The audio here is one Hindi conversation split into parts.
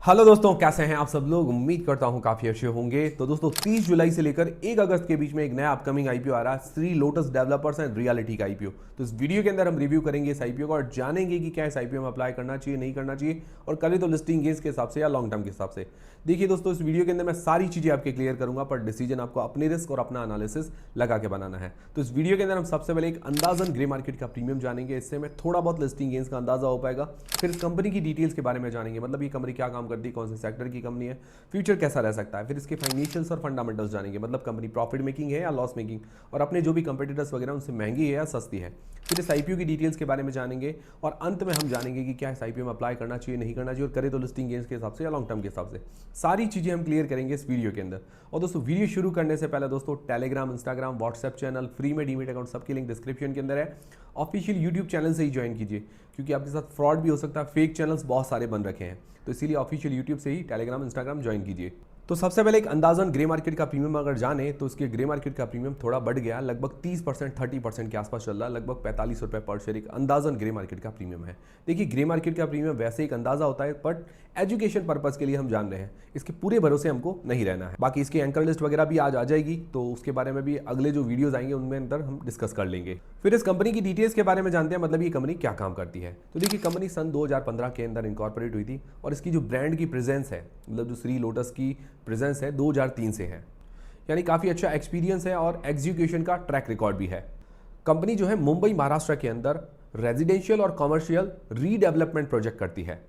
हेलो दोस्तों, कैसे हैं आप सब लोग। उम्मीद करता हूं काफी अच्छे होंगे। तो दोस्तों 30 जुलाई से लेकर 1 अगस्त के बीच में एक नया अपकमिंग आईपीओ आ रहा है, Shri lotus developers and reality का आईपीओ। तो इस वीडियो के अंदर हम रिव्यू करेंगे इस आईपीओ का और जानेंगे कि क्या इस आईपीओ में अप्लाई करना चाहिए, नहीं करना चाहिए, और करें तो लिस्टिंग गेंस के हिसाब से या लॉन्ग टर्म के हिसाब से। देखिए दोस्तों, इस वीडियो के अंदर मैं सारी चीजें आपके क्लियर करूंगा, पर डिसीजन आपको अपने रिस्क और अपना एनालिसिस लगा के बनाना है। तो इस वीडियो के अंदर हम सबसे पहले एक अंदाजन ग्रे मार्केट का प्रीमियम जानेंगे, इससे हमें थोड़ा बहुत लिस्टिंग गेंस का अंदाजा हो पाएगा। फिर इस कंपनी की डिटेल्स के बारे में जानेंगे, मतलब ये कंपनी क्या काम करती है, कौन से सेक्टर की कंपनी है, फ्यूचर कैसा रह सकता है। फिर इसके फाइनेंशियल्स और फंडामेंटल्स जानेंगे, मतलब कंपनी प्रॉफिट मेकिंग है या लॉस मेकिंग, और अपने जो भी कंपटीटर्स वगैरह उनसे महंगी है या सस्ती है। फिर इस आईपीओ की डिटेल्स के बारे में जानेंगे और अंत में हम जानेंगे कि क्या इस आईपीओ में अप्लाई करना चाहिए, नहीं करना चाहिए, और करें तो लिस्टिंग गेंस के हिसाब से या लॉन्ग टर्म के हिसाब से। सारी चीजें हम क्लियर करेंगे इस वीडियो के अंदर। और दोस्तों वीडियो शुरू करने से पहले दोस्तों Telegram, Instagram, WhatsApp channel, free में डीमेट अकाउंट, सबकी लिंक डिस्क्रिप्शन के अंदर है। ऑफिशियल यूट्यूब चैनल से ही ज्वाइन कीजिए, क्योंकि आपके साथ फ्रॉड भी हो सकता है, फेक चैनल्स बहुत सारे बन रखे हैं, तो इसीलिए ऑफिशियल यूट्यूब से ही टेलीग्राम, इंस्टाग्राम ज्वाइन कीजिए। तो सबसे पहले एक अंदाजन ग्रे मार्केट का प्रीमियम अगर जाने तो इसके ग्रे मार्केट का प्रीमियम थोड़ा बढ़ गया, लगभग 30% 30% के आसपास चल रहा है, लगभग 45 रुपये पर शेयर एक अंदाजन ग्रे मार्केट का प्रीमियम है। देखिए, ग्रे मार्केट का प्रीमियम वैसे एक अंदाजा होता है, बट एजुकेशन पर्पज के लिए हम जान रहे हैं, इसके पूरे भरोसे हमको नहीं रहना है। बाकी इसकी एंकर लिस्ट वगैरह भी आज आ जाएगी, तो उसके बारे में भी अगले जो वीडियोज आएंगे उनमें अंदर हम डिस्कस कर लेंगे। फिर इस कंपनी की डिटेल्स के बारे में जानते हैं, मतलब ये कंपनी क्या काम करती है। तो देखिए, कंपनी सन 2015 के अंदर इनकॉर्पोरेट हुई थी, और इसकी जो ब्रांड की प्रेजेंस है, मतलब जो श्री लोटस की प्रेजेंस है 2003 से है, यानी काफ़ी अच्छा एक्सपीरियंस है और एग्जीक्यूशन का ट्रैक रिकॉर्ड भी है। कंपनी जो है मुंबई महाराष्ट्र के अंदर रेजिडेंशियल और कमर्शियल रीडेवलपमेंट प्रोजेक्ट करती है।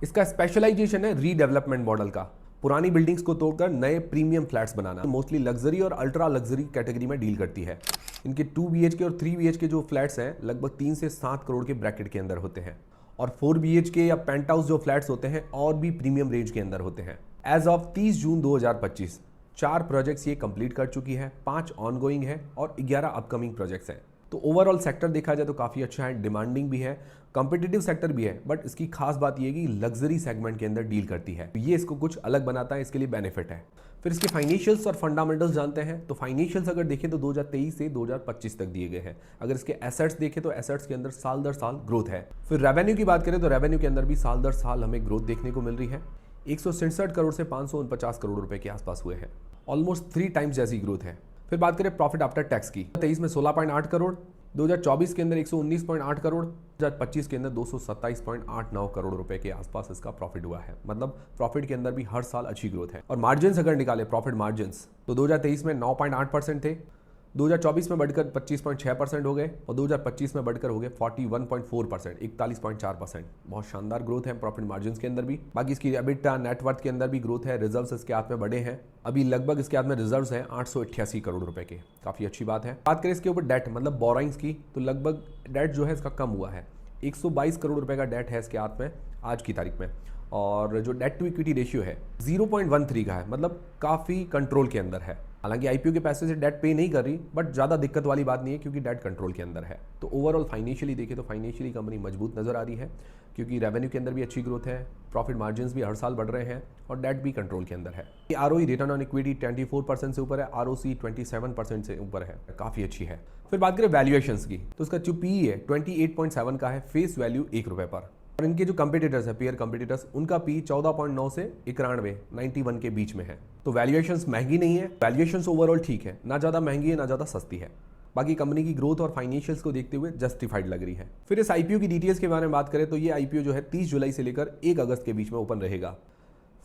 इसका स्पेशलाइजेशन है रीडेवलपमेंट मॉडल का, पुरानी बिल्डिंग्स को तोड़कर नए प्रीमियम फ्लैट्स बनाना। मोस्टली लग्जरी और अल्ट्रा लग्जरी कैटेगरी में डील करती है। इनके 2 BHK और 3 BHK जो फ्लैट्स हैं लगभग 3 से 7 करोड़ के ब्रैकेट के अंदर होते हैं, और 4 BHK या पेंट हाउस जो फ्लैट्स होते हैं और भी प्रीमियम रेंज के अंदर होते हैं। एज ऑफ 30 जून 2025 4 प्रोजेक्ट्स ये कंप्लीट कर चुकी है, 5 ऑनगोइंग है और 11 अपकमिंग प्रोजेक्ट्स हैं। तो ओवरऑल सेक्टर देखा जाए तो काफ़ी अच्छा है, डिमांडिंग भी है, कॉम्पिटिटिव सेक्टर भी है, बट इसकी खास बात यह है कि लग्जरी सेगमेंट के अंदर डील करती है, तो ये इसको कुछ अलग बनाता है, इसके लिए बेनिफिट है। फिर इसके फाइनेंशियल्स और फंडामेंटल्स जानते हैं। तो फाइनेंशियल्स अगर देखें तो 2023 से 2025 तक दिए गए हैं। अगर इसके एसेट्स देखें तो एसेट्स के अंदर साल दर साल ग्रोथ है। फिर रेवेन्यू की बात करें तो रेवेन्यू के अंदर भी साल दर साल हमें ग्रोथ देखने को मिल रही है। 167 करोड़ से 549 करोड़ रुपए के आसपास हुए हैं, ऑलमोस्ट 3 टाइम्स जैसी ग्रोथ है। फिर बात करें प्रॉफिट आफ्टर टैक्स की, 23 में 16.8 करोड़, 2024 के अंदर 119.8 करोड़, 2025 के अंदर 227.89 करोड़ रुपए के आसपास इसका प्रॉफिट हुआ है। मतलब प्रॉफिट के अंदर भी हर साल अच्छी ग्रोथ है। और मार्जिन्स अगर निकाले, प्रॉफिट मार्जिन्स, तो 2023 में 9.8% थे, 2024 में बढ़कर 25.6% हो गए, और 2025 में बढ़कर हो गए 41.4%, 41.4%। बहुत शानदार ग्रोथ है प्रॉफिट मार्जिन्स के अंदर भी। बाकी इसकी एबिटा, नेटवर्थ के अंदर भी ग्रोथ है। रिजर्व्स इसके हाथ में बड़े हैं, अभी लगभग इसके हाथ में रिजर्व्स हैं 888 करोड़ रुपए के, काफ़ी अच्छी बात है। बात करें इसके ऊपर डेट, मतलब बोराइंग्स की, तो लगभग डेट जो है इसका कम हुआ है, 122 करोड़ रुपए का डेट है इसके हाथ में आज की तारीख में, और जो डेट टू इक्विटी रेशियो है 0.13 का है, मतलब काफ़ी कंट्रोल के अंदर है। हालांकि आईपीओ के पैसे से डेट पे नहीं कर रही, बट ज़्यादा दिक्कत वाली बात नहीं है, क्योंकि डेट कंट्रोल के अंदर है। तो ओवरऑल फाइनेंशियली देखें तो फाइनेंशियली कंपनी मजबूत नजर आ रही है, क्योंकि रेवेन्यू के अंदर भी अच्छी ग्रोथ है, प्रॉफिट मार्जिन्स भी हर साल बढ़ रहे हैं, और डेट भी कंट्रोल के अंदर है। आरओई, रिटर्न ऑन इक्विटी 24% से ऊपर है, आरओसी 27% से ऊपर है, काफ़ी अच्छी है। फिर बात करें वैल्यूएशंस की, तो उसका जो पीई है 28.7 का है, फेस वैल्यू 1 रुपये पर। और इनके जो कंपटीटर्स है, पेयर कंपटीटर्स, उनका पी 14.9 से 91 के बीच में है। तो वैल्यूएशंस महंगी नहीं है, वैल्यूएशंस ओवरऑल ठीक है, ना ज़्यादा महंगी है ना ज़्यादा सस्ती है। बाकी कंपनी की ग्रोथ और फाइनेंशियल्स को देखते हुए जस्टिफाइड लग रही है। फिर इस आईपीओ की डिटेल्स के बारे में बात करें तो ये आईपीओ जो है 30 जुलाई से लेकर 1 अगस्त के बीच में ओपन रहेगा।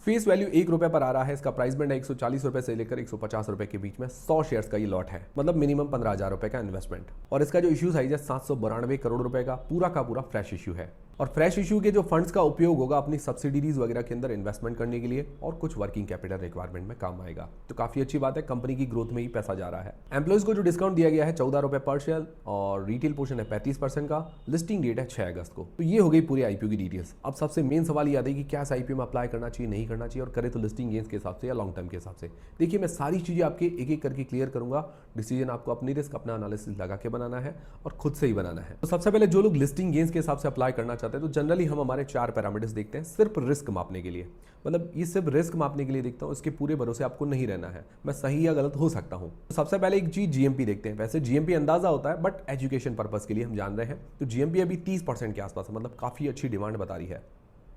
फेस वैल्यू 1 रुपये पर आ रहा है। इसका प्राइस बैंड है 140 रुपये से लेकर 150 रुपये के बीच में। 100 शेयर्स का ये लॉट है, मतलब मिनिमम 15,000 रुपये का इन्वेस्टमेंट। और इसका जो इश्यू साइज है 792 करोड़ रुपए का, पूरा का पूरा फ्रेश इश्यू है। और फ्रेश इश्यू के जो फंड्स का उपयोग होगा अपनी सब्सिडीज वगैरह के अंदर इन्वेस्टमेंट करने के लिए, और कुछ वर्किंग कैपिटल रिक्वायरमेंट में काम आएगा। तो काफी अच्छी बात है, कंपनी की ग्रोथ में ही पैसा जा रहा है। एम्प्लॉइज को जो डिस्काउंट दिया गया है 14 रुपये पर शेयर, और रिटेल पोर्शन है 35% का। लिस्टिंग डेट है 6 अगस्त को। तो ये हो गई पूरी आईपीओ की डिटेल्स। अब सबसे मेन सवाल ये आता है कि क्या इस आईपीओ में अप्लाई करना चाहिए, नहीं करना चाहिए, और करे तो लिस्टिंग गेंस के हिसाब से या लॉन्ग टर्म के हिसाब से। देखिए, मैं सारी चीजें आपके एक एक करके क्लियर करूंगा। डिसीजन आपको अपनी रिस्क, अपना एनालिसिस लगा के बनाना है और खुद से ही बनाना है। तो सबसे पहले जो लोग लिस्टिंग गेंस के हिसाब से अप्लाई करना चाहते हैं, तो जनरली हम हमारे 4 पैरामीटर्स देखते हैं सिर्फ रिस्क मापने के लिए। मतलब ये सिर्फ रिस्क मापने के लिए देखता हूँ, इसके पूरे भरोसे आपको नहीं रहना है, मैं सही या गलत हो सकता हूँ। तो सबसे पहले एक चीज जीएमपी देखते हैं। वैसे जीएमपी अंदाजा होता है, बट एजुकेशन पर्पस के लिए हम जान रहे हैं। तो जीएमपी अभी 30% के आसपास है, मतलब काफी अच्छी डिमांड बता रही है।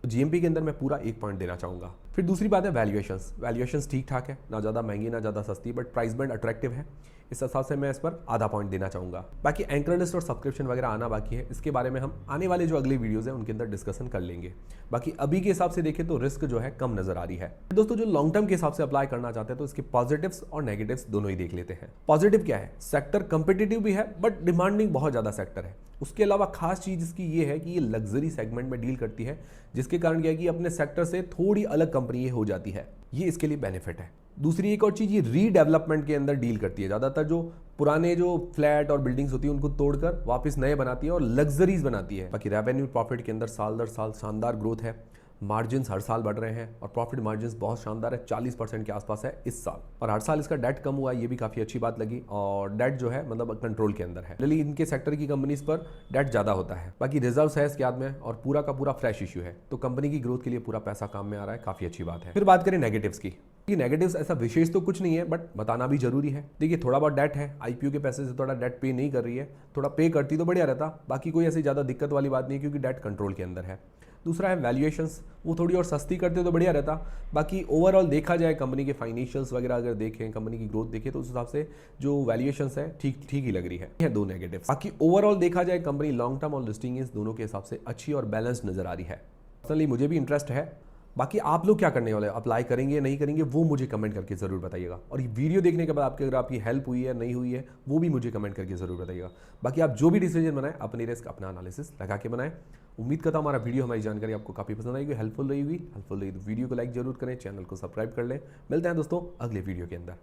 तो जीएमपी के अंदर मैं पूरा 1 पॉइंट देना चाहूँगा। फिर दूसरी बात है वैल्यूएशंस। वैल्यूएशंस ठीक ठाक है, ना ज़्यादा महंगी ना ज़्यादा सस्ती, बट प्राइस बैंड अट्रैक्टिव है, इस हिसाब से मैं इस पर आधा पॉइंट देना चाहूँगा। बाकी एंकर लिस्ट और सब्सक्रिप्शन वगैरह आना बाकी है, इसके बारे में हम आने वाले जो अगले वीडियोज़ हैं उनके अंदर डिस्कशन कर लेंगे। बाकी अभी के हिसाब से देखें तो रिस्क जो है कम नजर आ रही है। दोस्तों जो लॉन्ग टर्म के हिसाब से अप्लाई करना चाहते हैं तो इसके पॉजिटिव्स और नेगेटिव्स दोनों ही देख लेते हैं। पॉजिटिव क्या है, सेक्टर कंपिटिटिव भी है बट डिमांडिंग बहुत ज़्यादा सेक्टर है। उसके अलावा खास चीज़ इसकी ये है कि ये लग्जरी सेगमेंट में डील करती है, जिसके कारण क्या है कि अपने सेक्टर से थोड़ी अलग कंपनी ये हो जाती है, ये इसके लिए बेनिफिट है। दूसरी एक और चीज़, ये रीडेवलपमेंट के अंदर डील करती है। ज़्यादातर जो पुराने जो फ्लैट और बिल्डिंग्स होती है उनको तोड़कर वापस नए बनाती है और लग्जरीज बनाती है। बाकी रेवेन्यू प्रॉफिट के अंदर साल दर साल शानदार ग्रोथ है, मार्जिन्स हर साल बढ़ रहे हैं और प्रॉफिट मार्जिन्स बहुत शानदार है, 40% के आसपास है इस साल। और हर साल इसका डेट कम हुआ है, ये भी काफ़ी अच्छी बात लगी, और डेट जो है मतलब कंट्रोल के अंदर है। जनरली इनके सेक्टर की कंपनीज पर डेट ज़्यादा होता है। बाकी रिजर्व्स है इसके हाथ में और पूरा का पूरा फ्रेश इशू है, तो कंपनी की ग्रोथ के लिए पूरा पैसा काम में आ रहा है, काफ़ी अच्छी बात है। फिर बात करें नेगेटिव्स की। ये नेगेटिव्स ऐसा विशेष तो कुछ नहीं है बट बताना भी जरूरी है। देखिए थोड़ा बहुत डेट है, आईपीओ के पैसे से थोड़ा डेट पे नहीं कर रही है, थोड़ा पे करती तो बढ़िया रहता, बाकी कोई ऐसी ज़्यादा दिक्कत वाली बात नहीं है क्योंकि डेट कंट्रोल के अंदर है। दूसरा है वैल्यूएशंस, वो थोड़ी और सस्ती करते तो बढ़िया रहता। बाकी ओवरऑल देखा जाए कंपनी के फाइनेंशियल्स वगैरह अगर देखें, कंपनी की ग्रोथ देखें तो उस हिसाब से जो वैल्यूएशंस है ठीक ठीक ही लग रही है। ये दो नेगेटिव। बाकी ओवरऑल देखा जाए कंपनी लॉन्ग टर्म और लिस्टिंग इस दोनों के हिसाब से अच्छी और बैलेंस्ड नजर आ रही है। पर्सनली मुझे भी इंटरेस्ट है। बाकी आप लोग क्या करने वाले, अप्लाई करेंगे नहीं करेंगे, वो मुझे कमेंट करके ज़रूर बताइएगा। और ये वीडियो देखने के बाद आपके अगर आपकी हेल्प हुई है नहीं हुई है वो भी मुझे कमेंट करके ज़रूर बताइएगा। बाकी आप जो भी डिसीजन बनाएं अपनी रिस्क अपना एनालिसिस लगा के बनाएं। उम्मीद करता हूं हमारा वीडियो, हमारी जानकारी आपको काफ़ी पसंद आएगी, हेल्पफुल रही तो वीडियो को लाइक जरूर करें, चैनल को सब्सक्राइब कर लें। मिलते हैं दोस्तों अगले वीडियो के अंदर।